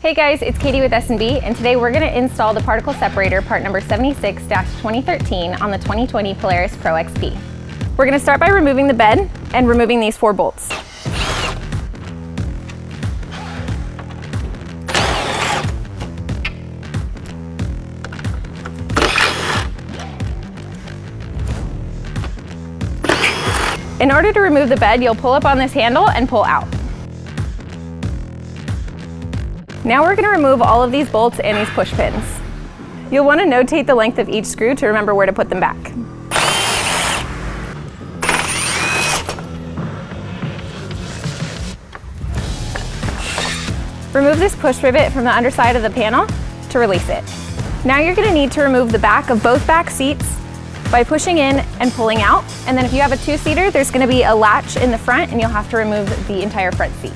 Hey guys, it's Katie with S&B, and today we're going to install the particle separator part number 76-2013 on the 2020 Polaris Pro XP. We're going to start by removing the bed and removing these 4 bolts. In order to remove the bed, you'll pull up on this handle and pull out. Now we're going to remove all of these bolts and these push pins. You'll want to notate the length of each screw to remember where to put them back. Remove this push rivet from the underside of the panel to release it. Now you're going to need to remove the back of both back seats by pushing in and pulling out. And then if you have a 2-seater, there's going to be a latch in the front and you'll have to remove the entire front seat.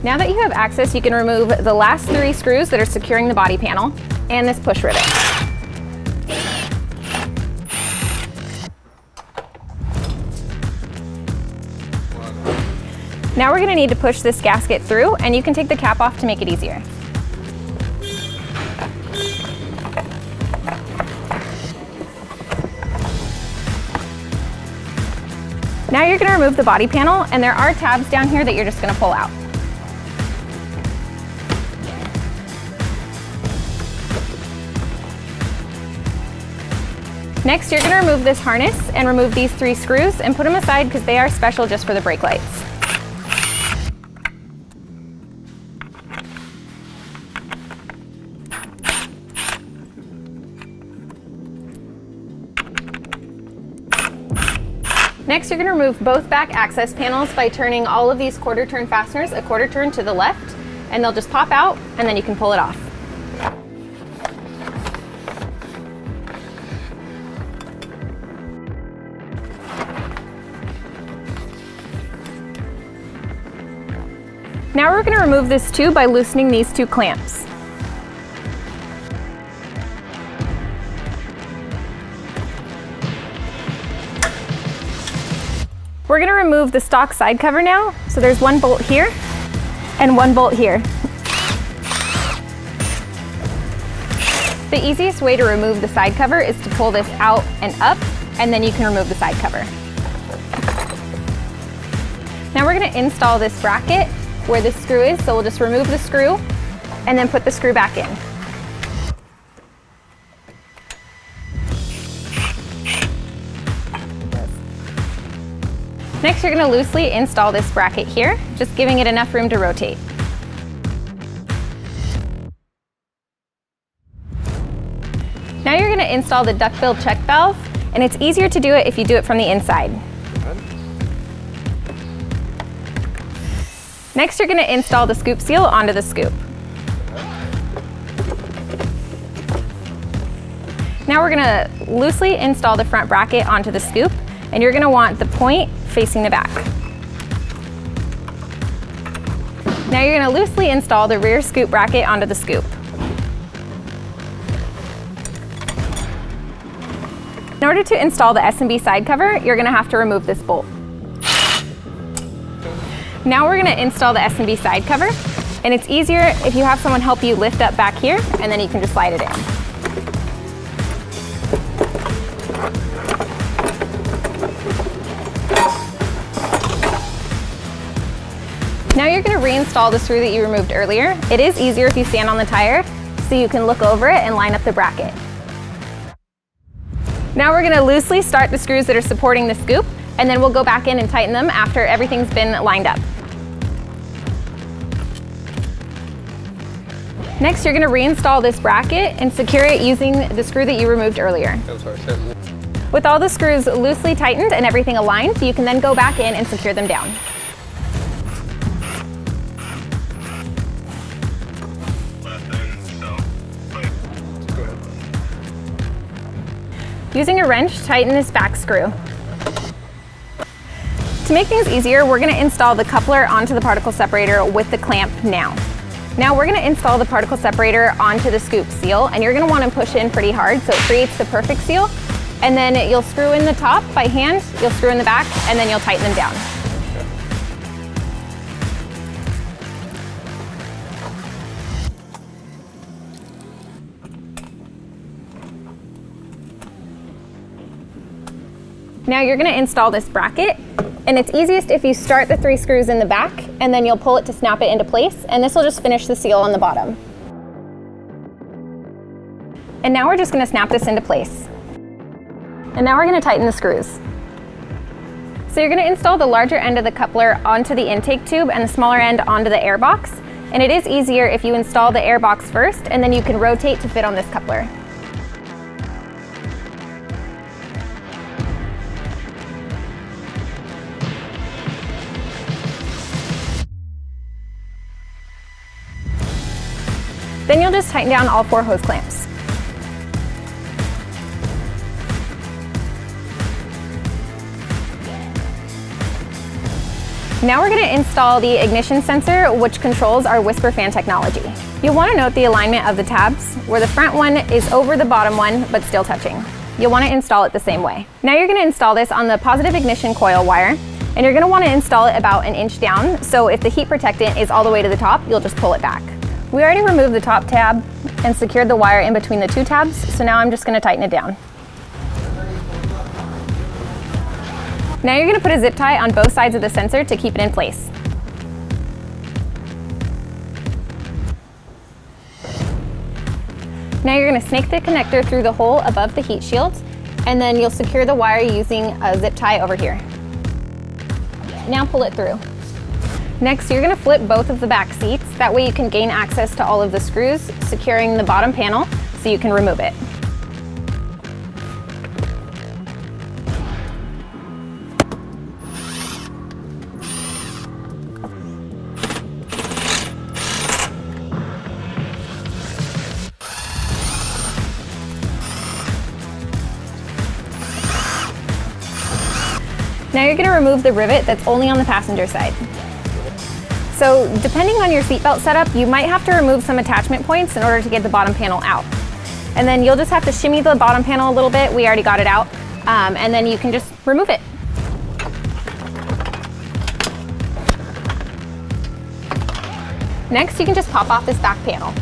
Now that you have access, you can remove the last 3 screws that are securing the body panel and this push rivet. Now we're going to need to push this gasket through, and you can take the cap off to make it easier. Now you're going to remove the body panel, and there are tabs down here that you're just going to pull out. Next, you're going to remove this harness and remove these 3 screws and put them aside because they are special just for the brake lights. Next, you're going to remove both back access panels by turning all of these 1/4 turn fasteners a 1/4 turn to the left, and they'll just pop out and then you can pull it off. Now we're going to remove this tube by loosening these 2 clamps. We're going to remove the stock side cover now. So there's 1 bolt here and 1 bolt here. The easiest way to remove the side cover is to pull this out and up, and then you can remove the side cover. Now we're going to install this bracket where this screw is, so we'll just remove the screw and then put the screw back in. Next, you're going to loosely install this bracket here, just giving it enough room to rotate. Now you're going to install the duckbill check valve, and it's easier to do it if you do it from the inside. Next, you're going to install the scoop seal onto the scoop. Now we're going to loosely install the front bracket onto the scoop, and you're going to want the point facing the back. Now you're going to loosely install the rear scoop bracket onto the scoop. In order to install the S&B side cover, you're going to have to remove this bolt. Now we're going to install the S&B side cover, and it's easier if you have someone help you lift up back here, and then you can just slide it in. Now you're going to reinstall the screw that you removed earlier. It is easier if you stand on the tire, so you can look over it and line up the bracket. Now we're going to loosely start the screws that are supporting the scoop, and then we'll go back in and tighten them after everything's been lined up. Next, you're going to reinstall this bracket and secure it using the screw that you removed earlier. With all the screws loosely tightened and everything aligned, you can then go back in and secure them down. Using a wrench, tighten this back screw. To make things easier, we're going to install the coupler onto the particle separator with the clamp now. Now we're gonna install the particle separator onto the scoop seal, and you're gonna wanna push in pretty hard so it creates the perfect seal. And then you'll screw in the top by hand, you'll screw in the back, and then you'll tighten them down. Now you're gonna install this bracket, and it's easiest if you start the 3 screws in the back, and then you'll pull it to snap it into place, and this will just finish the seal on the bottom. And now we're just gonna snap this into place. And now we're gonna tighten the screws. So you're gonna install the larger end of the coupler onto the intake tube and the smaller end onto the air box. And it is easier if you install the air box first, and then you can rotate to fit on this coupler. Then you'll just tighten down all 4 hose clamps. Now we're going to install the ignition sensor, which controls our whisper fan technology. You'll want to note the alignment of the tabs, where the front one is over the bottom one, but still touching. You'll want to install it the same way. Now you're going to install this on the positive ignition coil wire, and you're going to want to install it about 1 inch down, so if the heat protectant is all the way to the top, you'll just pull it back. We already removed the top tab and secured the wire in between the 2 tabs, so now I'm just going to tighten it down. Now you're going to put a zip tie on both sides of the sensor to keep it in place. Now you're going to snake the connector through the hole above the heat shield, and then you'll secure the wire using a zip tie over here. Now pull it through. Next, you're going to flip both of the back seats. That way you can gain access to all of the screws, securing the bottom panel so you can remove it. Now you're going to remove the rivet that's only on the passenger side. So depending on your seatbelt setup, you might have to remove some attachment points in order to get the bottom panel out. And then you'll just have to shimmy the bottom panel a little bit. We already got it out. And then you can just remove it. Next, you can just pop off this back panel.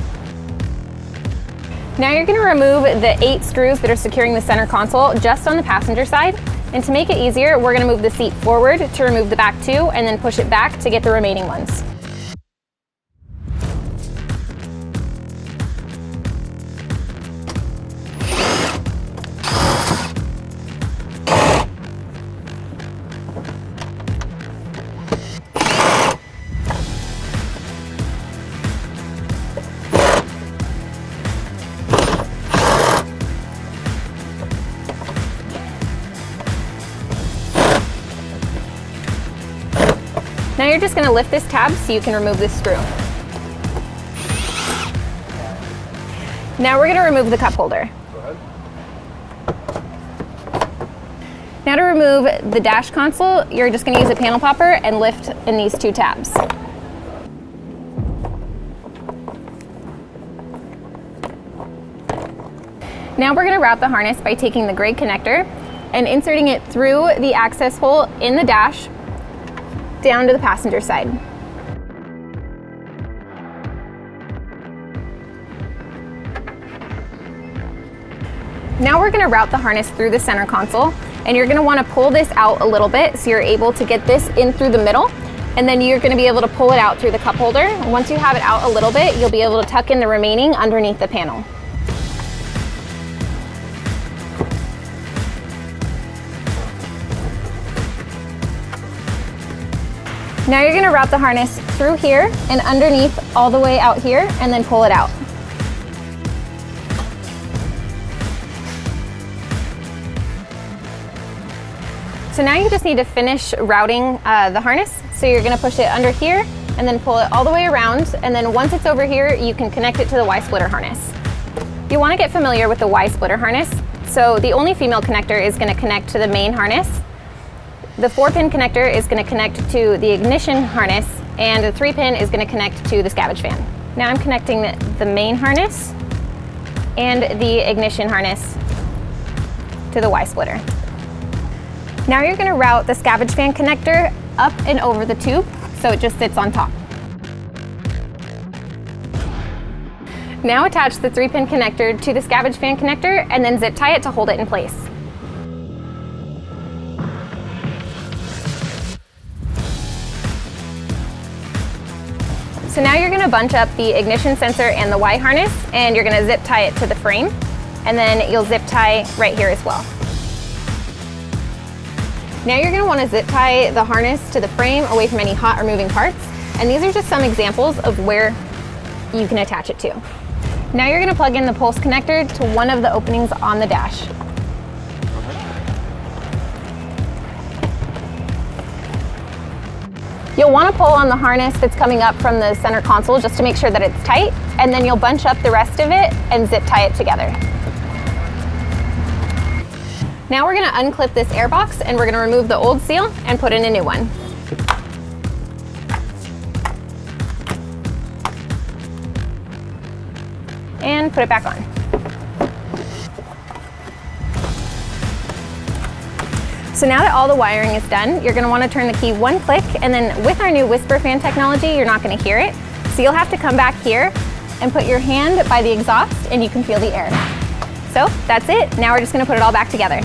Now you're going to remove the 8 screws that are securing the center console just on the passenger side. And to make it easier, we're going to move the seat forward to remove the back 2 and then push it back to get the remaining ones. Now you're just going to lift this tab so you can remove this screw. Now we're going to remove the cup holder. Go ahead. Now to remove the dash console, you're just going to use a panel popper and lift in these 2 tabs. Now we're going to route the harness by taking the gray connector and inserting it through the access hole in the dash down to the passenger side. Now we're going to route the harness through the center console, and you're going to want to pull this out a little bit so you're able to get this in through the middle, and then you're going to be able to pull it out through the cup holder. Once you have it out a little bit, you'll be able to tuck in the remaining underneath the panel. Now you're going to route the harness through here and underneath all the way out here, and then pull it out. So now you just need to finish routing the harness. So you're going to push it under here and then pull it all the way around, and then once it's over here, you can connect it to the Y-splitter harness. You want to get familiar with the Y-splitter harness. So the only female connector is going to connect to the main harness. The 4-pin connector is going to connect to the ignition harness, and the 3-pin is going to connect to the scavenge fan. Now I'm connecting the main harness and the ignition harness to the Y-splitter. Now you're going to route the Scavenge fan connector up and over the tube so it just sits on top. Now attach the 3-pin connector to the Scavenge fan connector and then zip tie it to hold it in place. So now you're going to bunch up the ignition sensor and the Y harness, and you're going to zip tie it to the frame, and then you'll zip tie right here as well. Now you're going to want to zip tie the harness to the frame away from any hot or moving parts, and these are just some examples of where you can attach it to. Now you're going to plug in the pulse connector to one of the openings on the dash. You'll want to pull on the harness that's coming up from the center console just to make sure that it's tight, and then you'll bunch up the rest of it and zip tie it together. Now we're going to unclip this air box and we're going to remove the old seal and put in a new one. And put it back on. So now that all the wiring is done, you're going to want to turn the key one click, and then with our new whisper fan technology, you're not going to hear it. So you'll have to come back here and put your hand by the exhaust and you can feel the air. So that's it. Now we're just going to put it all back together.